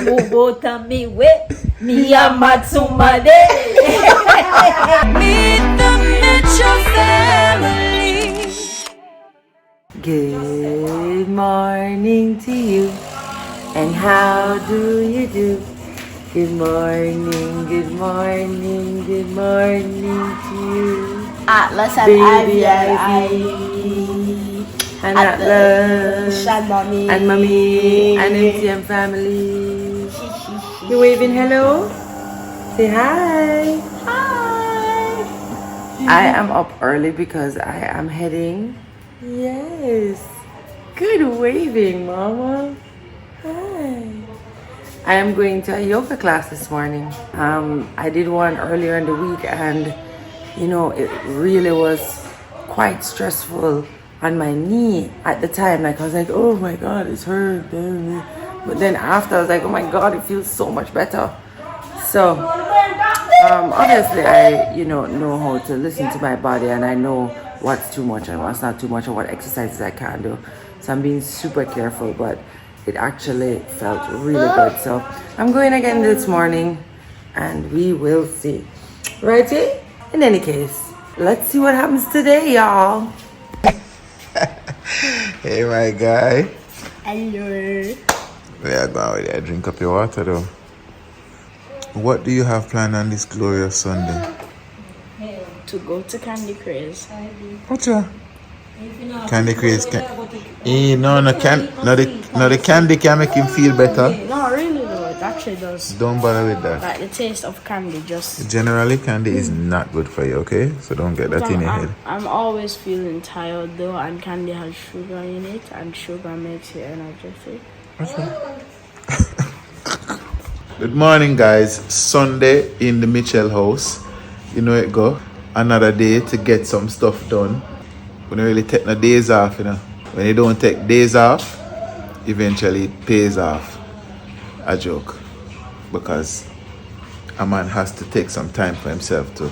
move out of me way. Me and Matsuma day. Meet the Mitchell family. Good morning to you. And how do you do? Good morning, good morning, good morning to you. Atlas and Baby Ivy. And Atlas. And Mommy. And Mommy. And MTM family. You waving hello? Say hi. Hi. I am up early because I am heading. Yes. Good waving, Mama. Hi. I am going to a yoga class this morning. I did one earlier in the week and you know, it really was quite stressful on my knee at the time. Like I was like, oh my God, it's hurt. But then after I was like, oh my God, it feels so much better. So obviously I, know how to listen to my body and I know what's too much and what's not too much and what exercises I can do. So I'm being super careful, but it actually felt really good. So I'm going again this morning and we will see. Righty? In any case, let's see what happens today, y'all. Hey, my guy. Hello. Yeah, go with you. Drink up your water, though. What do you have planned on this glorious Sunday? To go to Candy Craze. What's your Candy Craze? The candy can make him feel better. No, really though, it actually does. Don't bother with that. Like the taste of candy just... Generally, candy is not good for you, okay? So don't get that in your head. I'm always feeling tired though, and candy has sugar in it, and sugar makes you energetic. Okay. Good morning, guys. Sunday in the Mitchell house. You know it go. Another day to get some stuff done. We don't really take no days off, When you don't take days off, eventually it pays off. A joke. Because a man has to take some time for himself to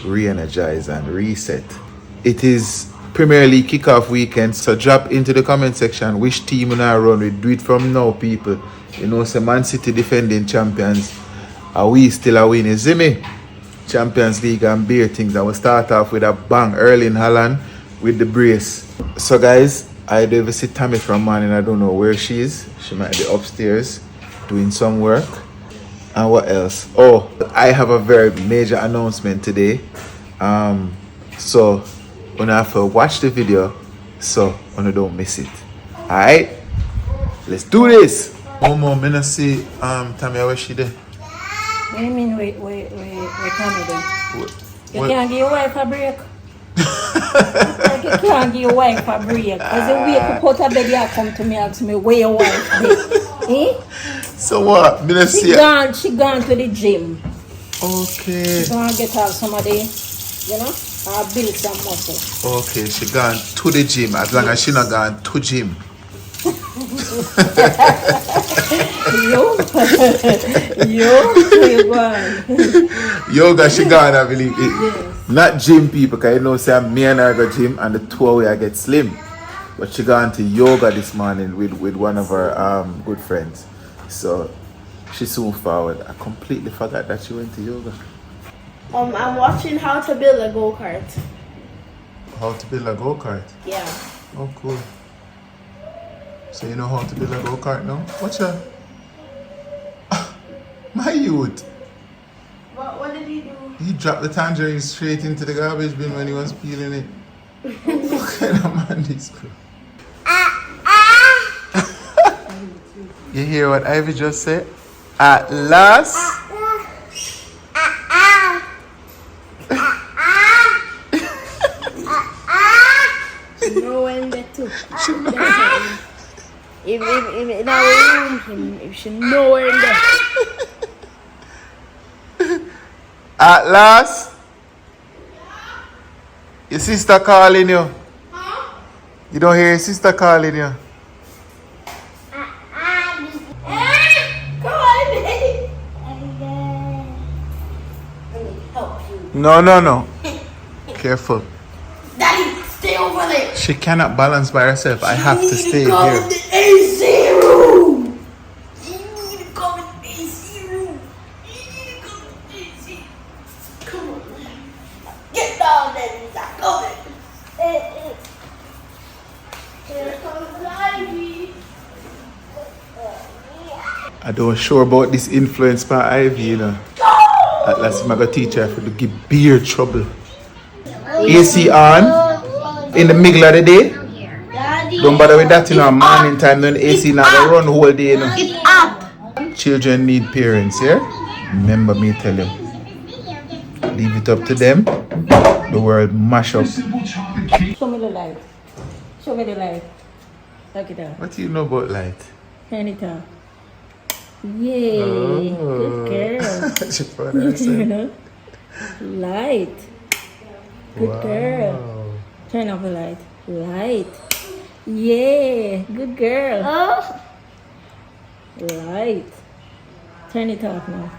re-energize and reset. It is Premier League kickoff weekend, so drop into the comment section which team you now run with. Do it from now, people. Say Man City defending champions. Are we still a winning? See me? Champions League and beer things. I will start off with a bang early in Holland with the brace. So guys, I did see Tami from morning. I don't know where she is. She might be upstairs doing some work. And what else? Oh, I have a very major announcement today. So you have to watch the video so you don't miss it. Alright? Let's do this. One more minute see Tami, where she there? What do you mean wait, Tommy then? You What? can't give your wife a break. Like you can't give your wife a break. As a wake up out of bed, you come to me and ask me where your wife is. So what? She gone to the gym. Okay. She gonna get her somebody, build some muscle. Okay, she gone to the gym as long as she not gone to gym. Yoga, she gone, I believe. Yes. Not gym people, because say me and her go gym and the two of I get slim. But she gone to yoga this morning with one of her good friends. So she soon forward. I completely forgot that she went to yoga. I'm watching how to build a go-kart. How to build a go-kart? Yeah. Oh, cool. So you know how to build a go-kart now? Watch out. My youth. What did he do? He dropped the tangerine straight into the garbage bin when he was peeling it. What kind of man this girl? You hear what Ivy just said? At last. She know when that too. If in our room, if she know where in there. At last. Your sister calling you. Huh? You don't hear your sister calling you. No. Careful. Daddy, stay over there. She cannot balance by herself. I have to stay go here. in the AC room. I don't sure about this influence by Ivy, you know. At last, I'm going to teach her to give beer trouble. AC on in the middle of the day. Don't bother with that, you know. Morning time, then AC now go run the whole day, you know. It's up. Children need parents, yeah? Remember me tell you. Leave it up to them. The world mash up. Show me the light. Show me the light. Look it up. What do you know about light? Turn it on. Yay. Good girl. She found herself. Light. Good girl. Turn off the light. Light. Yeah. Good girl. Light. Turn it off now.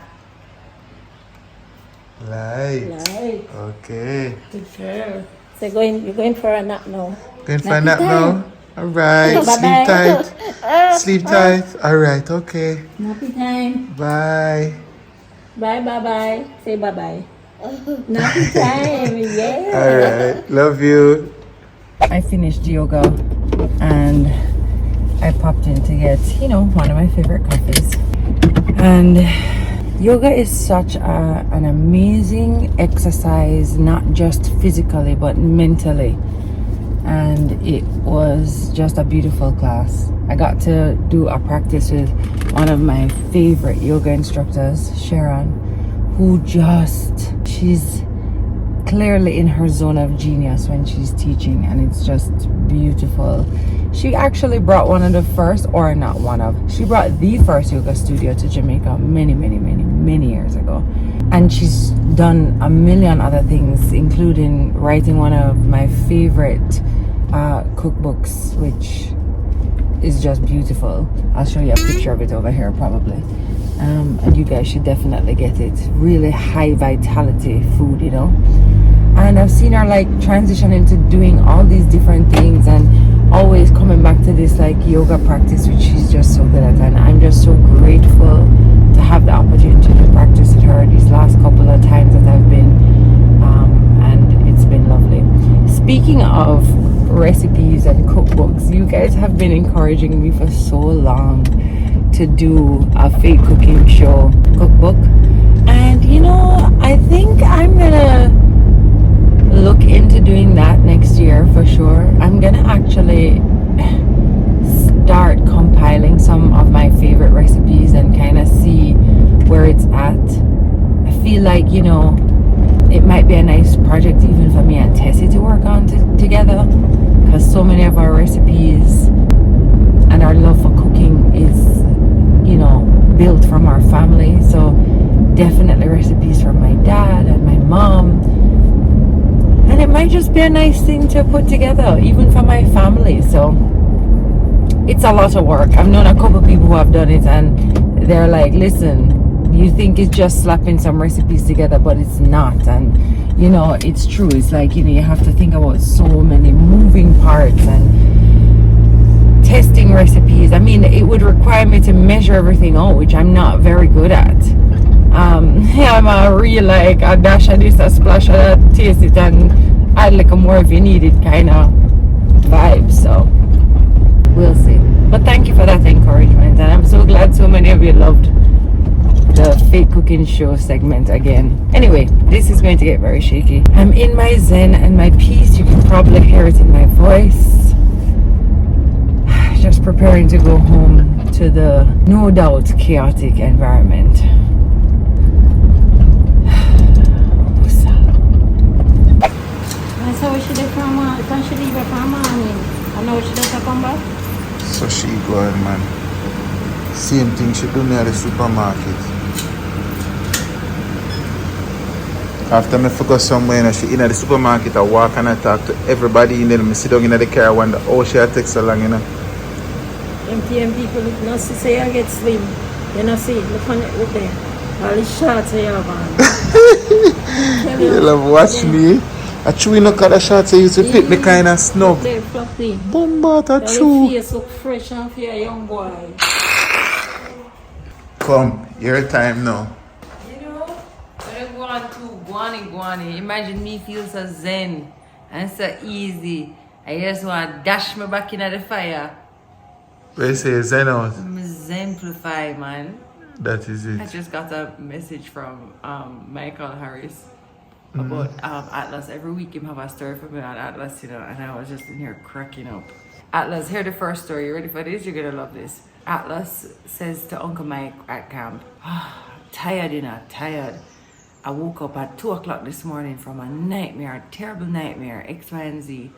Light. Light. Okay. Good girl. So you're going for a nap now. Going for a nap now? Alright. Sleep tight. Sleep tight. Alright, okay. Nappy time. Bye. Bye, bye, bye. Say bye, bye. Nappy time. Yeah. Alright. Love you. I finished yoga and I popped in to get, one of my favorite coffees. And yoga is such an amazing exercise, not just physically but mentally. And it was just a beautiful class. I got to do a practice with one of my favorite yoga instructors, Sharon, who she's clearly in her zone of genius when she's teaching, and it's just beautiful. She actually brought she brought the first yoga studio to Jamaica many years ago. And she's done a million other things, including writing one of my favorite cookbooks, which is just beautiful. I'll show you a picture of it over here probably. And you guys should definitely get it. Really high vitality food, And I've seen her transition into doing all these different things and always coming back to this yoga practice, which she's just so good at. And I'm just so grateful to have the opportunity to practice with her these last couple of times that I've been, and it's been lovely. Speaking of recipes and cookbooks, you guys have been encouraging me for so long to do a fake cooking show cookbook, and I think I'm gonna look into doing that next year for sure. I'm gonna actually start compiling some of my favorite recipes and kind of see where it's at. I feel like it might be a nice project even for me and Tessie to work on together, because so many of our recipes and our love for cooking is built from our family. So definitely recipes from my dad and my mom, and it might just be a nice thing to put together even for my family. So it's a lot of work. I've known a couple people who have done it and they're like, listen, you think it's just slapping some recipes together, but it's not. And it's true. It's you have to think about so many moving parts and testing recipes. I mean, it would require me to measure everything out, which I'm not very good at. I'm a real a dash of this, a splash of that, taste it and add a more if you need it kind of vibe. So we'll see. But thank you for that encouragement, and I'm so glad so many of you loved the fake cooking show segment again. Anyway, this is going to get very shaky. I'm in my zen and my peace. You can probably hear it in my voice. Just preparing to go home to the no doubt chaotic environment. So she did from can she leave her from morning? I know she does come back. So she go ahead, man. Same thing she do near the supermarket. After me forgot somewhere, she in the supermarket, I walk and I talk to everybody, and then I sit down in the car, I wonder, oh, she takes so long, MTM people look not see say I get slim. You know see, look on it look there. All the shots you have on. You love watch me. I chew no cut the shots you used to fit me kind of snub. They're fluffy. Bomba that Your chew. face look fresh and for a young boy. Come, your time now. When I go on to guani, imagine me feel so zen and so easy. I just want to dash me back into the fire. Where you say zen out? I'm zen. Exemplify, man. That is I it. just got a message from Michael Harris about Atlas. Every week him have a story for me on Atlas, you know, and I was just in here cracking up. Atlas, hear the first story. You ready for this? You're gonna love this. Atlas says to Uncle Mike at camp, tired, you know, tired. I woke up at 2 o'clock this morning from a nightmare, a terrible nightmare, X, Y, and Z.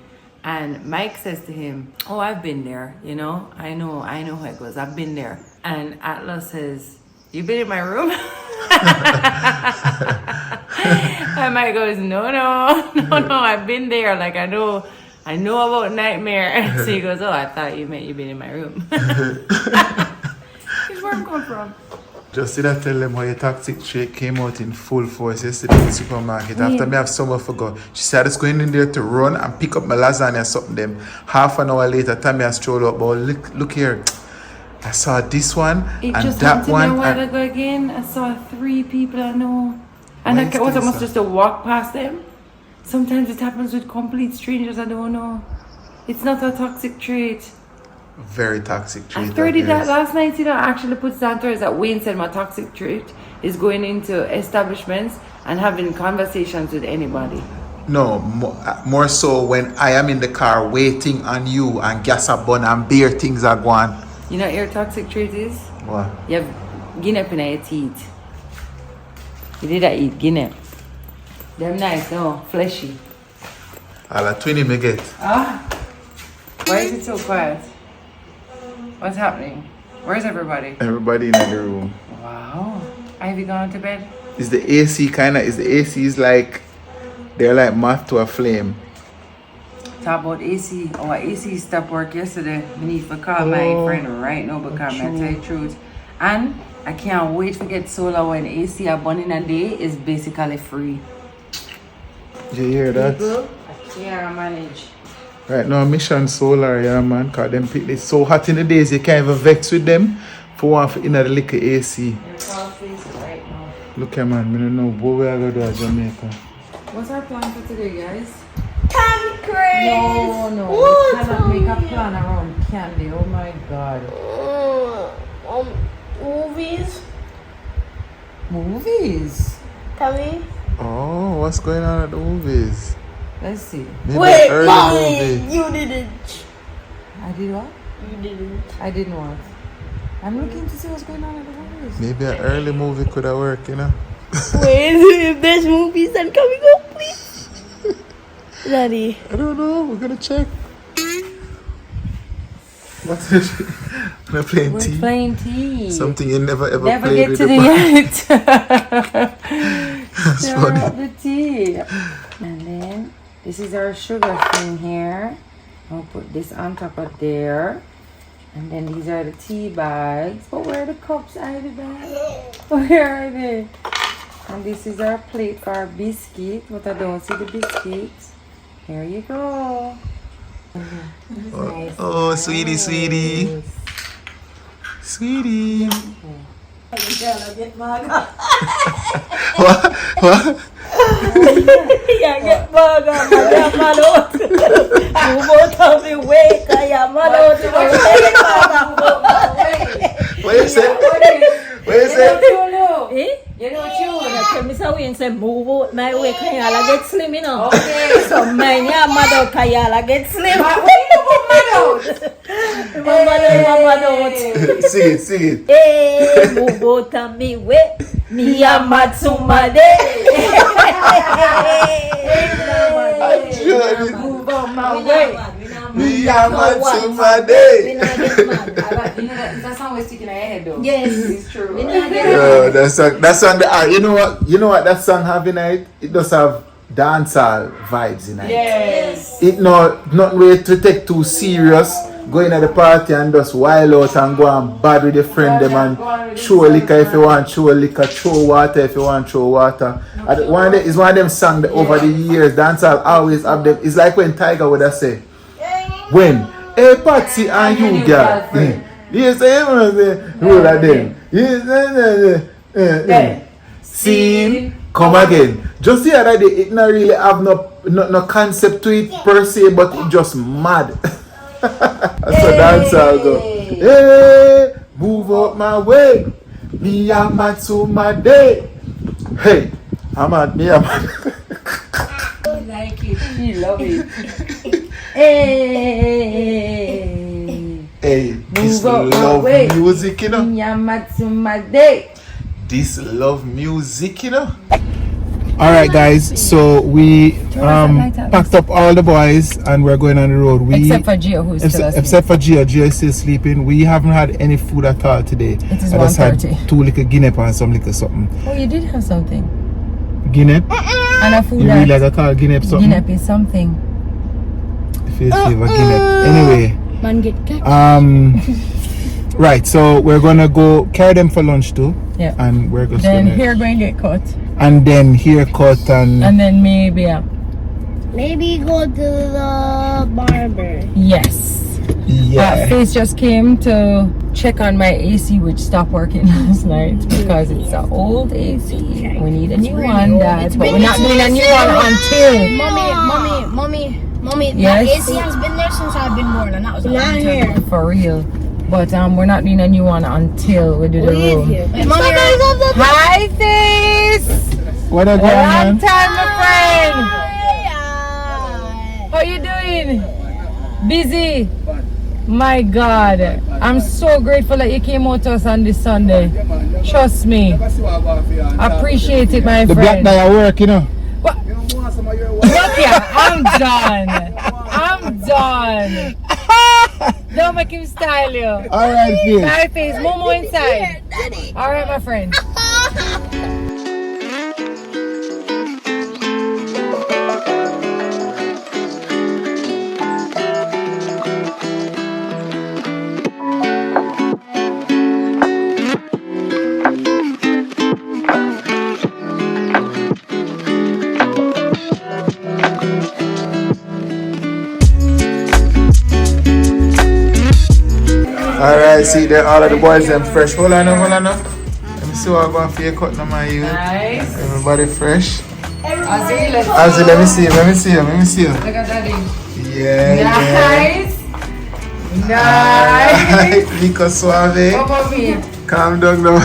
And Mike says to him, oh, I've been there, you know, I know how it goes. I've been there. And Atlas says, you been in my room? And Mike goes, no, I've been there. Like, I know about nightmare. So he goes, oh, I thought you meant you been in my room. Here's where I'm coming from. Just did I tell them how your toxic trait came out in full force yesterday in the supermarket. After me have summer forgot. She said I was going in there to run and pick up my lasagna something them. Half an hour later, Tami has strolled up. But look here. I saw this one it and just that happened one. A while ago again. I saw 3 people I know. And I was almost just to walk past them. Sometimes it happens with complete strangers I don't know. It's not a toxic trait. Very toxic trait. After I did that last night, you know, I actually put down to that Wayne said my toxic trait is going into establishments and having conversations with anybody. No, more so when I am in the car waiting on you and gas a bun and beer things are going. You know what your toxic trait is? What? You have guinea in your teeth. You did that eat guinea. Them nice, no, fleshy. All the 20 me get. Why is it so quiet? What's happening? Where's everybody? Everybody in the room. Wow. Have you gone to bed? Is the AC is like, they're like moth to a flame. Talk about AC. Our AC stopped work yesterday. I need to call my friend right now because I tell you the truth. And I can't wait to get solar when AC are burning a day is basically free. You hear that? People, I can't manage. Right now, Mission Solar, yeah, man. Because them people, it's so hot in the days, you can't even vex with them for one for in the liquor AC. Right now. Look here, man. I don't know what we are going to do at Jamaica. What's our plan for today, guys? Candy craze! No. What? We cannot make a plan around candy. Oh my god. Movies? Movies? Tami? Oh, what's going on at the movies? Let's see. Maybe Wait, an early Mommy! movie. You didn't. I did what? You didn't. I didn't what? I'm looking to see what's going on at the movies. Maybe an early movie could have worked, you know? Wait, the best movies that coming up, please? Daddy. I don't know. We're going to check. What's it? We're playing tea. We're playing tea. Something you never ever Never played get with to the the end. That's Stir funny. up the tea. And then this is our sugar thing here. I'll put this on top of there. And then these are the tea bags. But where are the cups, Ivy bag? Where are they? And this is our plate for our biscuit. But I don't see the biscuits. Here you go. Nice. Oh, sweetie. Sweetie. What? Yeah, get burger, man. You both have me wake. I am man. What you say? What you say? Eh? You know what you want? Tell me so we say move out my way. Kayala get slim, you know. Okay. So man, yeah, mother Kayala get slim. What do you put my nose? Mama. Sing it. Hey, move out of me way. Me a Matsumade. Move on my way. Me am to my day. That song was sticking in your head though. Yes. It's true. That song. You know what that song have in it? It does have dancehall vibes in it. Yes. It not way to take too serious. Going at the party and just wild out and go and bad with your friend them and throw liquor if you want, throw liquor, throw water if you want, throw water. It's one of them songs that over the years dancehall always have them. It's like when Tiger would have say, when hey Patsy and you girl, yes I who are them? Yes, scene come again. Just the other day, it not really have no concept to it per se, but it just mad. That's a dancehall go. Hey, Move out my way. Me a mad to my day. Hey, I'm at me. I'm at. Like it. She love it. Hey. Hey, this Move out my love way. music, you know. Me a mad to my day. This love music, you know. Alright guys, so we packed up all the boys and we're going on the road. Except for Gio, who's still asleep. Except for Gio. Gio is still sleeping. We haven't had any food at all today. It is I just had 1:30. 2 little guinea and some little something. Oh, you did have something. Guinea? And a food You that really like a call guinea something? Guinea is something. If you flavor guinea. Anyway. Man get catch. Right, so we're gonna go carry them for lunch too. Yeah. And we're just Then gonna hair going to get cut. and then haircut and And then Maybe go to the barber. yes. yeah. Face just came to check on my AC, which stopped working last night because it's an old AC. We need a new one, Dad, but we're not doing a new one until. Mommy, Yes? that AC has been there since I've been born, and that was a long time. For real. But we're not doing a new one until we do the room. Mommy, Hi, Face! What a Long man. time, my friend. How you doing? Busy? My God, I'm so grateful that you came out to us on this Sunday. Trust me. Appreciate it, my The black friend. guy at work, you know. Look here, I'm done. I'm done. Don't make him style you. Alright, Phil. Hi, Face. Momo inside. Alright, my friend. Alright, see there, all of the boys them fresh. Hold on now. Let me see what I'm going for your cut now, my youth. Nice. Everybody fresh. Ozzy, let's Ozzy, let me see you. look at Daddy. Yeah, Nice. Nice. Nico Suave. What about me? Calm down now.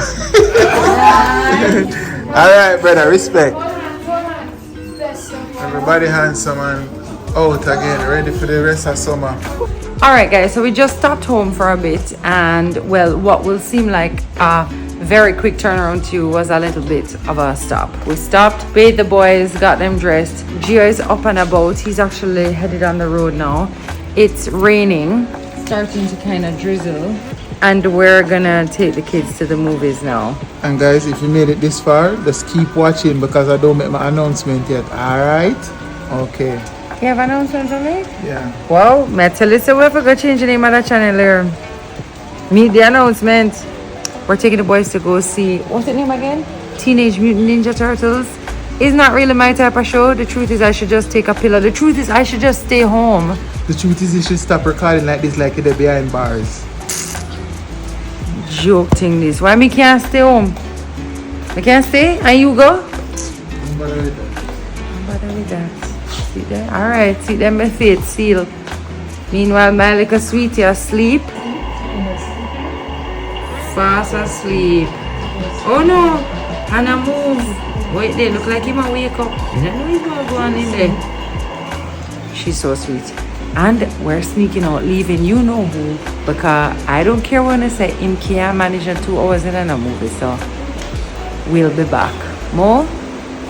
Alright, brother, respect. Everybody handsome and out again, ready for the rest of summer. Alright guys, so we just stopped home for a bit and well, what will seem like a very quick turnaround to you was a little bit of a stop. We stopped, bathed the boys, got them dressed. Gio is up and about. He's actually headed on the road now. It's raining, starting to kind of drizzle, and we're gonna take the kids to the movies now. And guys, if you made it this far, just keep watching because I don't make my announcement yet. Alright? Okay. You have announcements on me? Yeah. Well, me tell you so we have to go change the name of the channel here. Meet the announcement. We're taking the boys to go see, what's the name again? Teenage Mutant Ninja Turtles. It's not really my type of show. The truth is I should just take a pillow. The truth is I should just stay home. The truth is you should stop recording like this like you're behind bars. Joke thing this. Why me can't stay home? I can't stay? And you go? Don't bother with that. Don't bother with that. Sit there. Alright, sit there, my feet seal. Meanwhile, my little sweetie asleep. Fast asleep. Oh no! Hannah move. Wait there, look like he might wake up. I don't know he's gonna go on in there. She's so sweet. And we're sneaking out, leaving you know who. Because I don't care when I say him can't manage in 2 hours in a movie, so we'll be back. Mo,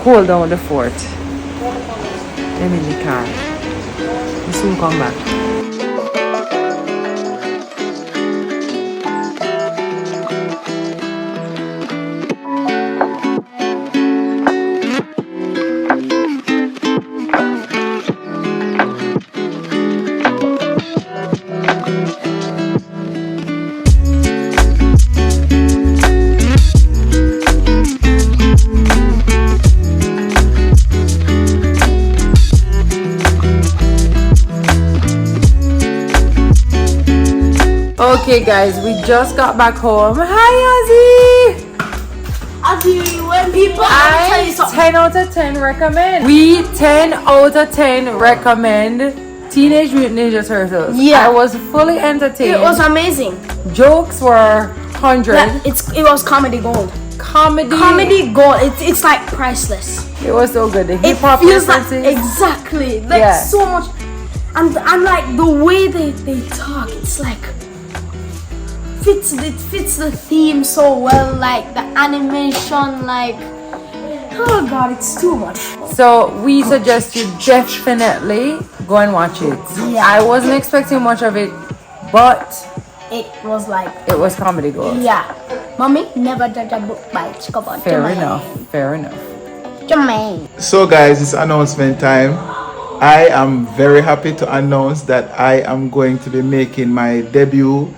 hold down the fort. Let me in the car. We'll soon come back. Okay guys, we just got back home. Hi Ozzy, when people tell you Ozzy! something. 10 out of 10 recommend. We 10 out of 10 recommend Teenage Mutant Ninja Turtles. Yeah. I was fully entertained. It was amazing. Jokes were 100. Yeah, it was comedy gold. Comedy Gold. It's like priceless. It was so good. The It hip hop feels like references. exactly like Yeah. so much, and like the way they talk. It's like it fits the theme so well. Like the animation, like oh god, it's too much. So we suggest you definitely go and watch it. Yeah. I wasn't expecting much of it, but It was like it was comedy gold. yeah, mommy never judge a book by its cover. Fair enough. Fair enough. Jermaine. So guys, it's announcement time. I am very happy to announce that I am going to be making my debut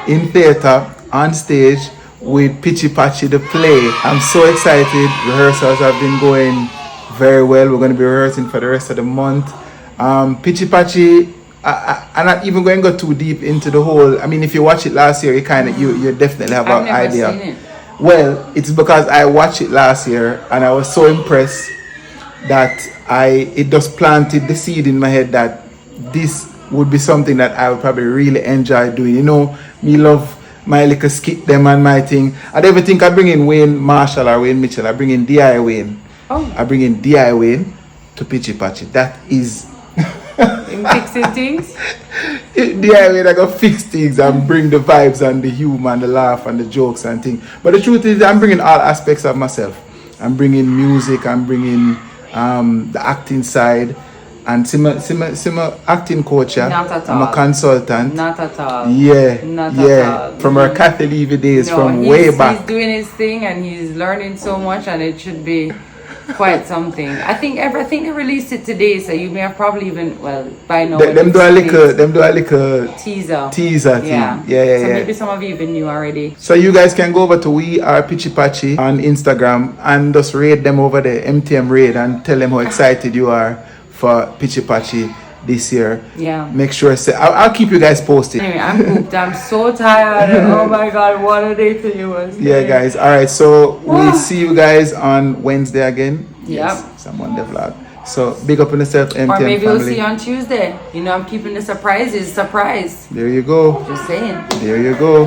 in theater on stage with Pitchy Patchy the play. I'm so excited. Rehearsals have been going very well. We're going to be rehearsing for the rest of the month. Pitchy Patchy, I'm not even going to go too deep into the whole. I mean, if you watch it last year, you definitely have I've an never idea. seen it. Well, it's because I watched it last year and I was so impressed that it just planted the seed in my head that this would be something that I would probably really enjoy doing. You know, me love my little skit them and my thing. I don't even think I bring in Wayne Marshall or Wayne Mitchell. I bring in D.I. Wayne. Oh. I bring in D.I. Wayne to Pitchy Patchy. That is In fixing things. D.I. Wayne, I got fix things and bring the vibes and the humor and the laugh and the jokes and things. But the truth is, I'm bringing all aspects of myself. I'm bringing music. I'm bringing the acting side. And I'm a acting coach. Not at I'm all. a consultant. Not at all. Yeah, Not yeah. at all. From our Catholic days, No, from he's, way back. He's doing his thing and he's learning so much, and it should be quite something. I think they released it today, so you may have probably even by now. Them do a little teaser. Teaser thing. Yeah. Yeah. So maybe some of you even knew already. So you guys can go over to We Are Pitchy Patchy on Instagram and just rate them over there, MTM Raid, and tell them how excited you are for Pitchy Patchy this year. Yeah. Make sure I'll keep you guys posted. Anyway, I'm pooped. I'm so tired. Oh my god, what a day to you was. Yeah, guys. All right. So we'll see you guys on Wednesday again. Yep. Someone the vlog. So big up on yourself, MTM Or maybe family. we'll see you on Tuesday. You know, I'm keeping the surprises. Surprise. There you go. Just saying. There you go.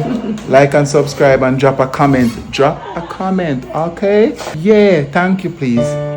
Like and subscribe and drop a comment. Drop a comment, okay? Yeah, thank you, please.